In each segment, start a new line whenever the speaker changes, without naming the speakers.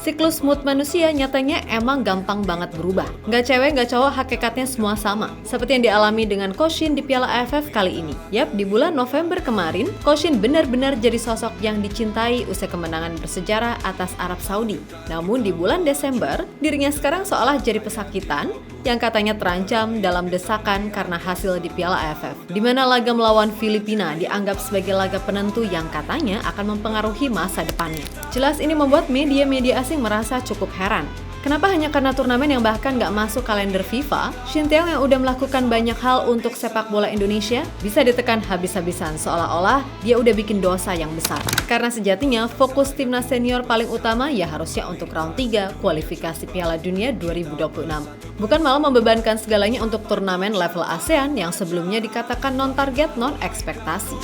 Siklus mood manusia nyatanya emang gampang banget berubah. Nggak cewek, nggak cowok, hakikatnya semua sama. Seperti yang dialami dengan Koshin di Piala AFF kali ini. Yap, di bulan November kemarin, Koshin benar-benar jadi sosok yang dicintai usai kemenangan bersejarah atas Arab Saudi. Namun di bulan Desember, dirinya sekarang seolah jadi pesakitan yang katanya terancam dalam desakan karena hasil di Piala AFF, di mana laga melawan Filipina dianggap sebagai laga penentu yang katanya akan mempengaruhi masa depannya. Jelas ini membuat media-media asing merasa cukup heran. Kenapa hanya karena turnamen yang bahkan nggak masuk kalender FIFA, Shin Tae-yong yang udah melakukan banyak hal untuk sepak bola Indonesia bisa ditekan habis-habisan seolah-olah dia udah bikin dosa yang besar. Karena sejatinya fokus timnas senior paling utama ya harusnya untuk round 3 kualifikasi Piala Dunia 2026. Bukan malah membebankan segalanya untuk turnamen level ASEAN yang sebelumnya dikatakan non-target, non-ekspektasi.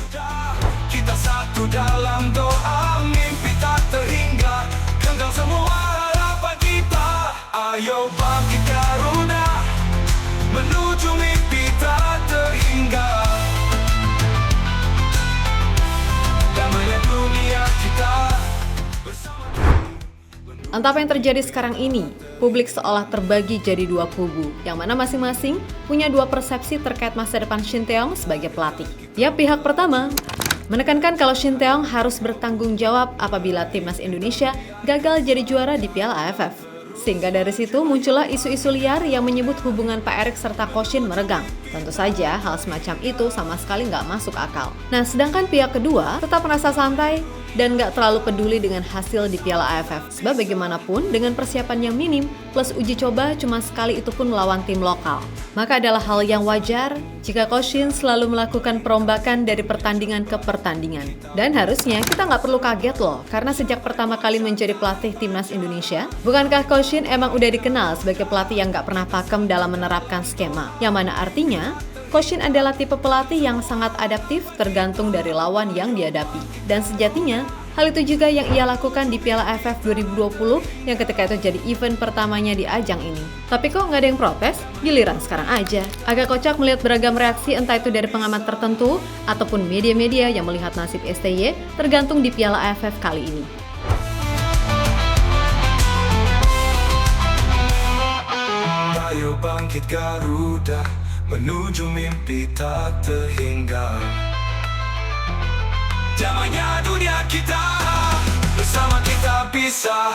Kita satu dalam doa, mimpi tak terhingga, genggam semua harapan kita. Ayo bangkit Garuda, menuju mimpi tak terhingga. Damainya dunia kita bersama.
Entah apa yang terjadi sekarang ini, publik seolah terbagi jadi dua kubu, yang mana masing-masing punya dua persepsi terkait masa depan Shin Tae-yong sebagai pelatih. Ya, pihak pertama menekankan kalau Shin Tae-yong harus bertanggung jawab apabila timnas Indonesia gagal jadi juara di Piala AFF. Sehingga dari situ muncullah isu-isu liar yang menyebut hubungan Pak Erik serta Koshin meregang. Tentu saja hal semacam itu sama sekali nggak masuk akal. Nah, sedangkan pihak kedua tetap merasa santai dan nggak terlalu peduli dengan hasil di Piala AFF. Sebab bagaimanapun dengan persiapan yang minim plus uji coba cuma sekali itu pun melawan tim lokal. Maka adalah hal yang wajar jika Koshin selalu melakukan perombakan dari pertandingan ke pertandingan. Dan harusnya kita nggak perlu kaget loh, karena sejak pertama kali menjadi pelatih timnas Indonesia, bukankah Koshin emang udah dikenal sebagai pelatih yang nggak pernah pakem dalam menerapkan skema? Yang mana artinya, Koshin adalah tipe pelatih yang sangat adaptif tergantung dari lawan yang dihadapi. Dan sejatinya, hal itu juga yang ia lakukan di Piala AFF 2020 yang ketika itu jadi event pertamanya di ajang ini. Tapi kok nggak ada yang protes? Giliran sekarang aja. Agak kocak melihat beragam reaksi entah itu dari pengamat tertentu ataupun media-media yang melihat nasib STY tergantung di Piala AFF kali ini.
Ayo bangkit Garuda, menuju mimpi tak terhingga. Damainya dunia kita, bersama kita bisa.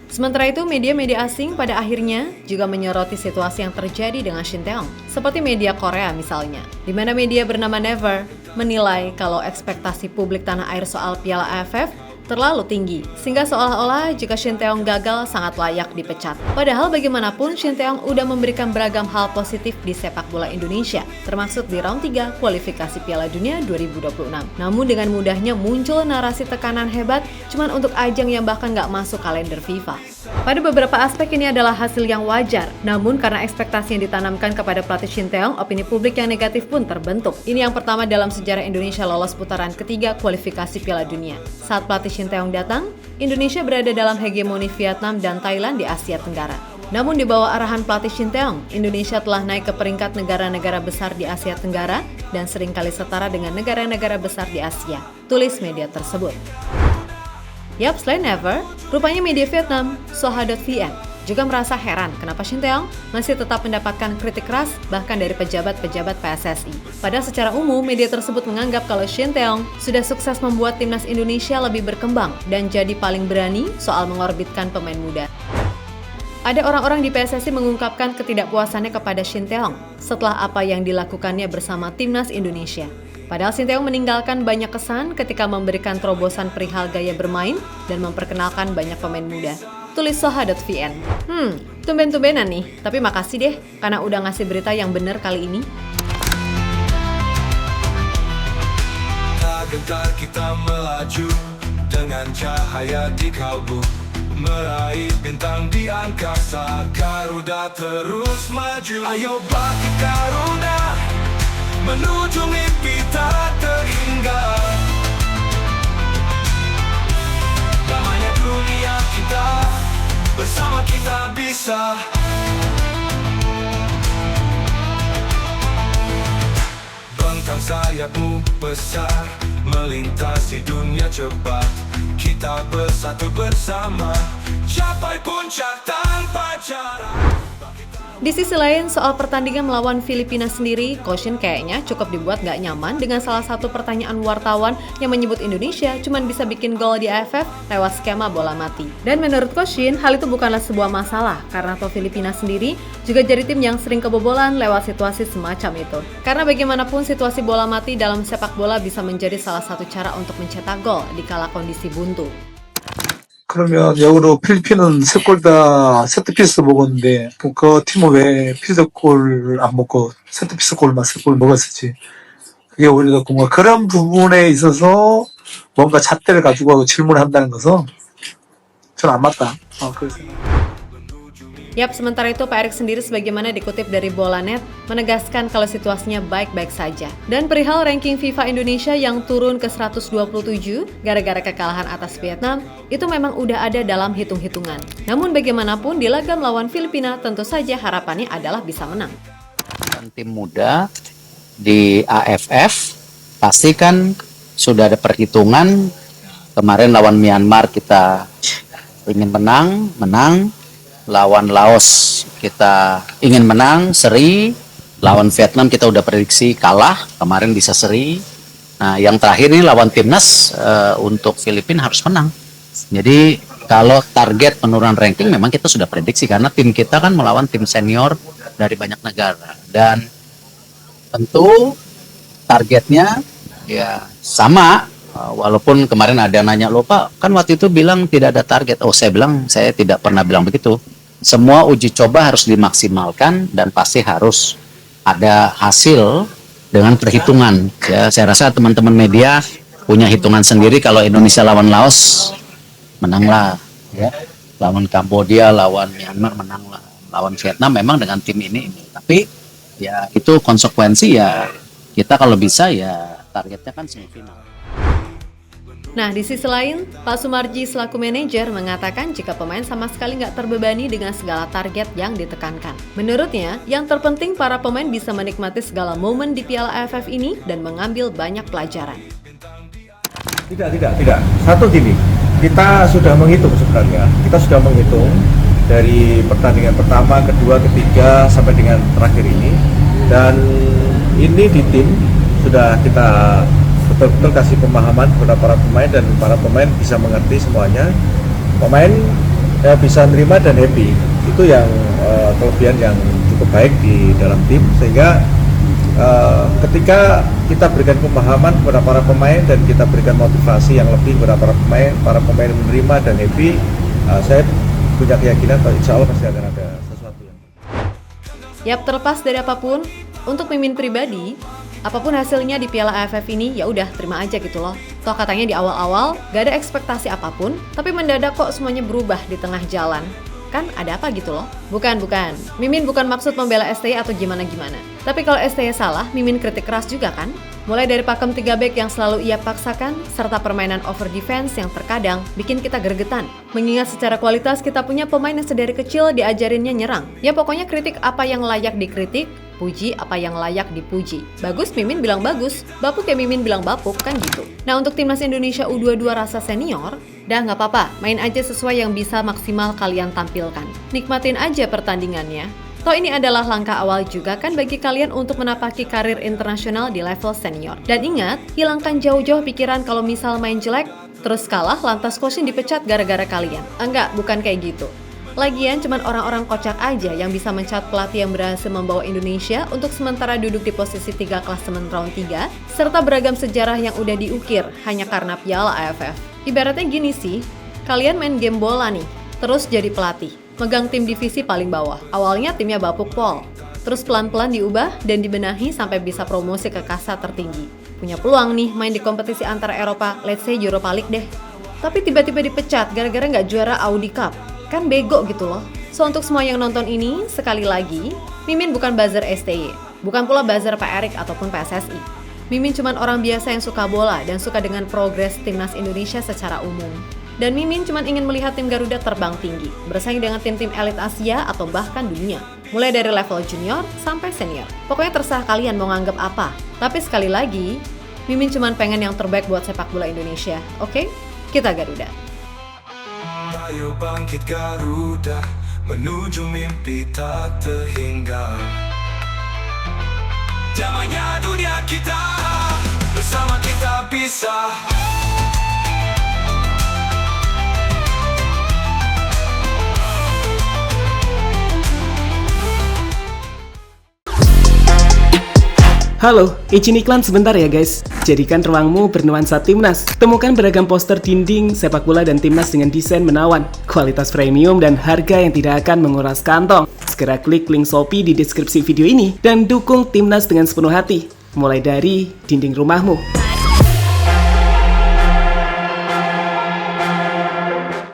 Sementara itu, media-media asing pada akhirnya juga menyoroti situasi yang terjadi dengan Shin Tae-yong. Seperti media Korea misalnya, di mana media bernama Never menilai kalau ekspektasi publik tanah air soal Piala AFF terlalu tinggi, sehingga seolah-olah jika Shin Tae-yong gagal sangat layak dipecat. Padahal bagaimanapun Shin Tae-yong udah memberikan beragam hal positif di sepak bola Indonesia, termasuk di round 3 kualifikasi Piala Dunia 2026. Namun dengan mudahnya muncul narasi tekanan hebat cuman untuk ajang yang bahkan nggak masuk kalender FIFA. Pada beberapa aspek ini adalah hasil yang wajar, namun karena ekspektasi yang ditanamkan kepada pelatih Shin Tae-yong, opini publik yang negatif pun terbentuk. Ini yang pertama dalam sejarah Indonesia lolos putaran ketiga kualifikasi Piala Dunia. Saat pelatih Shin Tae-yong datang, Indonesia berada dalam hegemoni Vietnam dan Thailand di Asia Tenggara. Namun di bawah arahan pelatih Shin Tae-yong, Indonesia telah naik ke peringkat negara-negara besar di Asia Tenggara dan seringkali setara dengan negara-negara besar di Asia, tulis media tersebut. Yap, selain Never, rupanya media Vietnam, Soha.vn, juga merasa heran kenapa Shin Tae-yong masih tetap mendapatkan kritik keras bahkan dari pejabat-pejabat PSSI. Padahal secara umum, media tersebut menganggap kalau Shin Tae-yong sudah sukses membuat timnas Indonesia lebih berkembang dan jadi paling berani soal mengorbitkan pemain muda. Ada orang-orang di PSSI mengungkapkan ketidakpuasannya kepada Shin Tae-yong setelah apa yang dilakukannya bersama timnas Indonesia. Padahal Shin Tae-yong meninggalkan banyak kesan ketika memberikan terobosan perihal gaya bermain dan memperkenalkan banyak pemain muda, tulis Soha.vn. Tumben-tumbenan nih, tapi makasih deh karena udah ngasih berita yang benar kali ini.
Tak gentar kita melaju dengan cahaya di kalbu, meraih bintang di angkasa. Garuda terus maju. Ayo bangkit Garuda, menuju mimpi tak terhingga. Damainya dunia kita, bersama kita bisa. sayapmu besar, melintasi dunia cepat. Kita bersatu bersama, capai puncak tanpa jarak.
Di sisi lain, soal pertandingan melawan Filipina sendiri, Coach Shin kayaknya cukup dibuat gak nyaman dengan salah satu pertanyaan wartawan yang menyebut Indonesia cuma bisa bikin gol di AFF lewat skema bola mati. Dan menurut Coach Shin, hal itu bukanlah sebuah masalah karena toh Filipina sendiri juga jadi tim yang sering kebobolan lewat situasi semacam itu. Karena bagaimanapun situasi bola mati dalam sepak bola bisa menjadi salah satu cara untuk mencetak gol di kala kondisi buntu.
그러면 역으로 필리핀은 3골 다 세트피스 먹었는데 그 팀은 왜 피드골 안 먹고 세트피스 골만 3골 먹었을지 그게 오히려 뭔가 그런 부분에 있어서 뭔가 잣대를 가지고 질문을 한다는 것은 저는 안 맞다. 그래서.
Yap, sementara itu Pak Erik sendiri sebagaimana dikutip dari Bolanet menegaskan kalau situasinya baik-baik saja. Dan perihal ranking FIFA Indonesia yang turun ke 127 gara-gara kekalahan atas Vietnam, itu memang udah ada dalam hitung-hitungan. Namun bagaimanapun di laga melawan Filipina tentu saja harapannya adalah bisa menang.
Tim muda di AFF pasti kan sudah ada perhitungan. Kemarin lawan Myanmar kita ingin menang. Lawan Laos kita ingin menang, seri. Lawan Vietnam kita udah prediksi kalah, kemarin bisa seri. Nah, yang terakhir ini lawan Timnas untuk Filipina harus menang. Jadi kalau target penurunan ranking memang kita sudah prediksi karena tim kita kan melawan tim senior dari banyak negara. Dan tentu targetnya ya sama. Walaupun kemarin ada yang nanya, Pak, kan waktu itu bilang tidak ada target. Saya bilang, saya tidak pernah bilang begitu. Semua uji coba harus dimaksimalkan dan pasti harus ada hasil dengan perhitungan. Ya, saya rasa teman-teman media punya hitungan sendiri. Kalau Indonesia lawan Laos, menanglah. Ya. Lawan Kambodia, lawan Myanmar, menanglah. Lawan Vietnam memang dengan tim ini. Tapi ya itu konsekuensi ya kita kalau bisa ya targetnya kan semifinal.
Nah, di sisi lain, Pak Sumarji selaku manajer mengatakan jika pemain sama sekali nggak terbebani dengan segala target yang ditekankan. Menurutnya, yang terpenting para pemain bisa menikmati segala momen di Piala AFF ini dan mengambil banyak pelajaran.
Tidak. Satu gini, kita sudah menghitung sebenarnya. Kita sudah menghitung dari pertandingan pertama, kedua, ketiga, sampai dengan terakhir ini. Dan ini di tim sudah kita betul-betul kasih pemahaman kepada para pemain dan para pemain bisa mengerti semuanya. Pemain bisa nerima dan happy. Itu yang kelebihan yang cukup baik di dalam tim sehingga ketika kita berikan pemahaman kepada para pemain dan kita berikan motivasi yang lebih kepada para pemain menerima dan happy, saya punya keyakinan bahwa insya Allah pasti akan ada sesuatu yang.
Yap, terlepas dari apapun, untuk Mimin pribadi, apapun hasilnya di Piala AFF ini, ya udah terima aja gitu loh. Toh katanya di awal-awal gak ada ekspektasi apapun, tapi mendadak kok semuanya berubah di tengah jalan. Kan ada apa gitu loh? Bukan. Mimin bukan maksud membela STY atau gimana-gimana. Tapi kalau STY salah, Mimin kritik keras juga kan? Mulai dari pakem 3 back yang selalu ia paksakan, serta permainan over defense yang terkadang bikin kita gregetan. Mengingat secara kualitas kita punya pemain yang sedari kecil diajarinnya nyerang. Ya pokoknya kritik apa yang layak dikritik, puji apa yang layak dipuji. Bagus, Mimin bilang bagus. Bapuk ya Mimin bilang bapuk, kan gitu. Nah, untuk Timnas Indonesia U22 rasa senior, dah nggak apa-apa, main aja sesuai yang bisa maksimal kalian tampilkan. Nikmatin aja pertandingannya. Toh ini adalah langkah awal juga kan bagi kalian untuk menapaki karir internasional di level senior. Dan ingat, hilangkan jauh-jauh pikiran kalau misal main jelek, terus kalah lantas Coach Shin dipecat gara-gara kalian. Enggak, bukan kayak gitu. Lagian cuman orang-orang kocak aja yang bisa mencat pelatih yang berhasil membawa Indonesia untuk sementara duduk di posisi 3 klasemen round 3, serta beragam sejarah yang udah diukir hanya karena Piala AFF. Ibaratnya gini sih, kalian main game bola nih, terus jadi pelatih, megang tim divisi paling bawah. Awalnya timnya bapuk pol, terus pelan-pelan diubah dan dibenahi sampai bisa promosi ke kasta tertinggi. Punya peluang nih main di kompetisi antara Eropa, let's say Europa League deh. Tapi tiba-tiba dipecat gara-gara nggak juara Audi Cup. Kan bego gitu loh. So untuk semua yang nonton ini, sekali lagi, Mimin bukan buzzer STY, bukan pula buzzer Pak Erik ataupun PSSI. Mimin cuman orang biasa yang suka bola dan suka dengan progres Timnas Indonesia secara umum. Dan Mimin cuman ingin melihat tim Garuda terbang tinggi, bersaing dengan tim-tim elit Asia atau bahkan dunia. mulai dari level junior sampai senior. Pokoknya terserah kalian mau nganggap apa. Tapi sekali lagi, Mimin cuman pengen yang terbaik buat sepak bola Indonesia, oke? Kita Garuda.
Ayo bangkit Garuda, menuju mimpi tak terhingga. Damainya dunia kita, bersama kita bisa.
Halo, izin iklan sebentar ya guys. Jadikan ruangmu bernuansa Timnas. Temukan beragam poster dinding, sepak bola dan Timnas dengan desain menawan, kualitas premium dan harga yang tidak akan menguras kantong. Segera klik link Shopee di deskripsi video ini dan dukung Timnas dengan sepenuh hati. Mulai dari dinding rumahmu.